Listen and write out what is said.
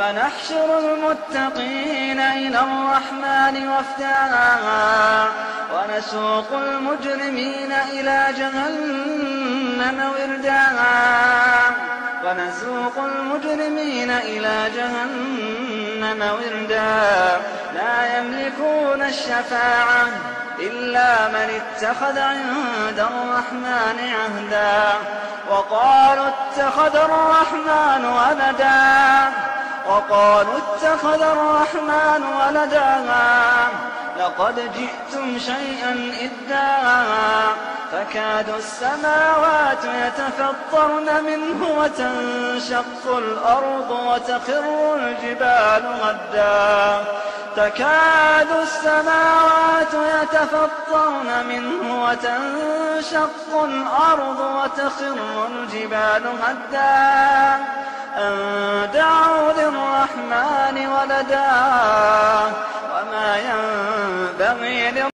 ونحشر المتقين إلى الرحمن وفدا ونسوق المجرمين إلى جهنم وردا لا يملكون الشفاعة إلا من اتخذ عند الرحمن عهدا وقالوا اتخذ الرحمن ولدا لقد جئتم شيئا إدا تكاد السماوات يتفطرن منه وتنشق الأرض وتخر الجبال هدا أن دعوا للرحمن ولدا وما ينبغي